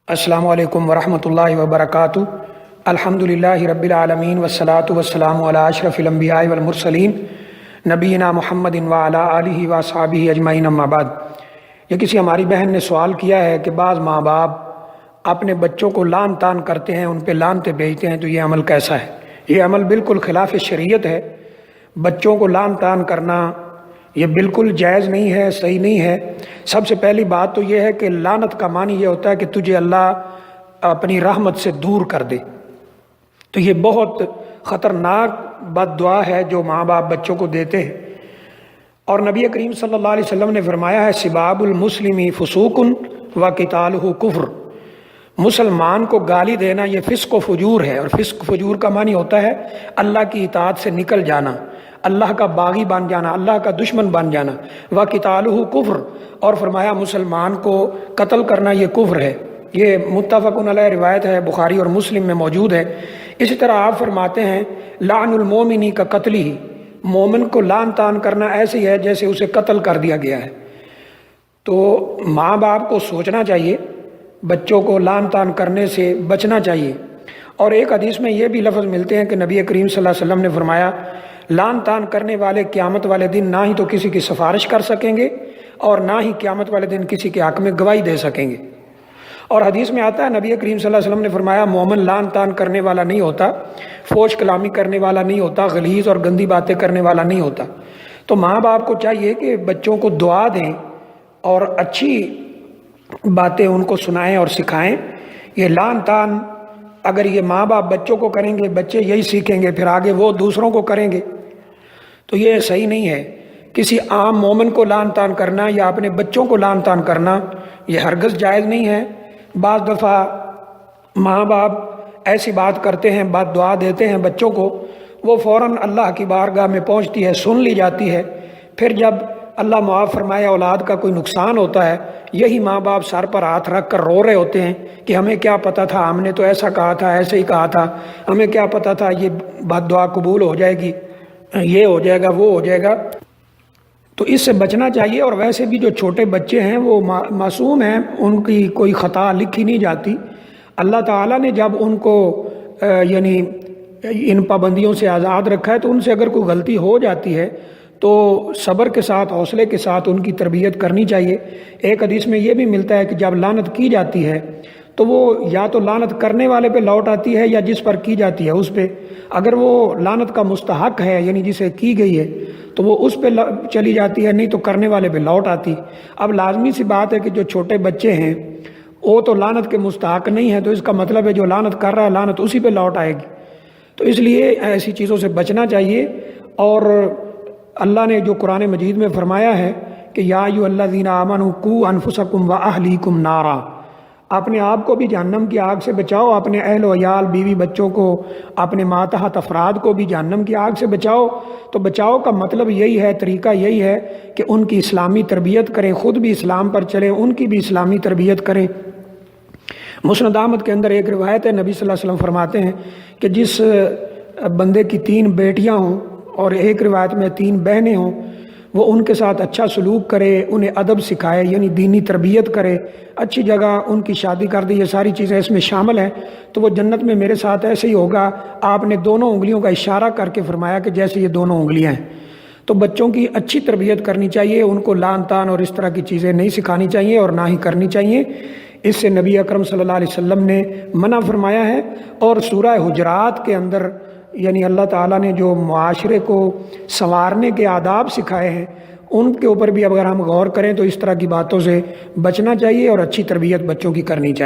السلام علیکم ورحمۃ اللہ وبرکاتہ۔ الحمدللہ رب العالمین والصلاة والسلام علی اشرف الانبیاء والمرسلین نبینا محمد وعلی آلہ واصحابہ اجمعین، اما بعد۔ یہ کسی ہماری بہن نے سوال کیا ہے کہ بعض ماں باپ اپنے بچوں کو لان تان کرتے ہیں، ان پہ لانتیں بھیجتے ہیں، تو یہ عمل کیسا ہے؟ یہ عمل بالکل خلاف شریعت ہے۔ بچوں کو لان تان کرنا یہ بالکل جائز نہیں ہے، صحیح نہیں ہے۔ سب سے پہلی بات تو یہ ہے کہ لعنت کا معنی یہ ہوتا ہے کہ تجھے اللہ اپنی رحمت سے دور کر دے، تو یہ بہت خطرناک بد دعا ہے جو ماں باپ بچوں کو دیتے ہیں۔ اور نبی کریم صلی اللہ علیہ وسلم نے فرمایا ہے سباب المسلم فسوق و قتالہ کفر، مسلمان کو گالی دینا یہ فسق و فجور ہے، اور فسق و فجور کا معنی ہوتا ہے اللہ کی اطاعت سے نکل جانا، اللہ کا باغی بن جانا، اللہ کا دشمن بن جانا۔ وَقِتَالُهُ کفر، اور فرمایا مسلمان کو قتل کرنا یہ کفر ہے۔ یہ متفق علیہ روایت ہے، بخاری اور مسلم میں موجود ہے۔ اسی طرح آپ فرماتے ہیں لعن المومنی کا قتل ہی، مومن کو لعن تان کرنا ایسے ہی ہے جیسے اسے قتل کر دیا گیا ہے۔ تو ماں باپ کو سوچنا چاہیے، بچوں کو لعن تان کرنے سے بچنا چاہیے۔ اور ایک حدیث میں یہ بھی لفظ ملتے ہیں کہ نبی کریم صلی اللہ علیہ وسلم نے فرمایا لعن تان کرنے والے قیامت والے دن نہ ہی تو کسی کی سفارش کر سکیں گے اور نہ ہی قیامت والے دن کسی کے حق میں گواہی دے سکیں گے۔ اور حدیث میں آتا ہے نبی کریم صلی اللہ علیہ وسلم نے فرمایا مومن لعن تان کرنے والا نہیں ہوتا، فوش کلامی کرنے والا نہیں ہوتا، غلیظ اور گندی باتیں کرنے والا نہیں ہوتا۔ تو ماں باپ کو چاہیے کہ بچوں کو دعا دیں اور اچھی باتیں ان کو سنائیں اور سکھائیں۔ یہ لعن تان اگر یہ ماں باپ بچوں کو کریں گے، بچے یہی سیکھیں گے، پھر آگے وہ دوسروں کو کریں گے، تو یہ صحیح نہیں ہے۔ کسی عام مومن کو لعن تان کرنا یا اپنے بچوں کو لعن تان کرنا یہ ہرگز جائز نہیں ہے۔ بعض دفعہ ماں باپ ایسی بات کرتے ہیں، بد دعا دیتے ہیں بچوں کو، وہ فوراً اللہ کی بارگاہ میں پہنچتی ہے، سن لی جاتی ہے۔ پھر جب اللہ معاف فرمائے اولاد کا کوئی نقصان ہوتا ہے، یہی ماں باپ سر پر ہاتھ رکھ کر رو رہے ہوتے ہیں کہ ہمیں کیا پتہ تھا، ہم نے تو ایسا کہا تھا، ایسے ہی کہا تھا، ہمیں کیا پتہ تھا یہ بد دعا قبول ہو جائے گی، یہ ہو جائے گا، وہ ہو جائے گا۔ تو اس سے بچنا چاہیے۔ اور ویسے بھی جو چھوٹے بچے ہیں وہ معصوم ہیں، ان کی کوئی خطا لکھی نہیں جاتی۔ اللہ تعالیٰ نے جب ان کو یعنی ان پابندیوں سے آزاد رکھا ہے تو ان سے اگر کوئی غلطی ہو جاتی ہے تو صبر کے ساتھ، حوصلے کے ساتھ ان کی تربیت کرنی چاہیے۔ ایک حدیث میں یہ بھی ملتا ہے کہ جب لعنت کی جاتی ہے تو وہ یا تو لعنت کرنے والے پہ لوٹ آتی ہے یا جس پر کی جاتی ہے اس پہ۔ اگر وہ لعنت کا مستحق ہے یعنی جسے کی گئی ہے تو وہ اس پہ چلی جاتی ہے، نہیں تو کرنے والے پہ لوٹ آتی۔ اب لازمی سی بات ہے کہ جو چھوٹے بچے ہیں وہ تو لعنت کے مستحق نہیں ہے، تو اس کا مطلب ہے جو لعنت کر رہا ہے لعنت اسی پہ لوٹ آئے گی۔ تو اس لیے ایسی چیزوں سے بچنا چاہیے۔ اور اللہ نے جو قرآن مجید میں فرمایا ہے کہ یا ایھا الذین آمنوا قوا انفسکم واہلیکم نارا، اپنے آپ کو بھی جہنم کی آگ سے بچاؤ، اپنے اہل و عیال، بیوی بچوں کو، اپنے ماتحت افراد کو بھی جہنم کی آگ سے بچاؤ۔ تو بچاؤ کا مطلب یہی ہے، طریقہ یہی ہے کہ ان کی اسلامی تربیت کریں، خود بھی اسلام پر چلیں، ان کی بھی اسلامی تربیت کریں۔ مسند احمد کے اندر ایک روایت ہے، نبی صلی اللہ علیہ وسلم فرماتے ہیں کہ جس بندے کی 3 بیٹیاں ہوں اور ایک روایت میں 3 بہنیں ہوں، وہ ان کے ساتھ اچھا سلوک کرے، انہیں ادب سکھائے، یعنی دینی تربیت کرے، اچھی جگہ ان کی شادی کر دے، یہ ساری چیزیں اس میں شامل ہیں، تو وہ جنت میں میرے ساتھ ایسے ہی ہوگا۔ آپ نے دونوں انگلیوں کا اشارہ کر کے فرمایا کہ جیسے یہ دونوں انگلیاں ہیں۔ تو بچوں کی اچھی تربیت کرنی چاہیے، ان کو لعن تان اور اس طرح کی چیزیں نہیں سکھانی چاہیے اور نہ ہی کرنی چاہیے۔ اس سے نبی اکرم صلی اللہ علیہ وسلم نے منع فرمایا ہے۔ اور سورہ حجرات کے اندر یعنی اللہ تعالیٰ نے جو معاشرے کو سنوارنے کے آداب سکھائے ہیں ان کے اوپر بھی اگر ہم غور کریں تو اس طرح کی باتوں سے بچنا چاہیے اور اچھی تربیت بچوں کی کرنی چاہیے۔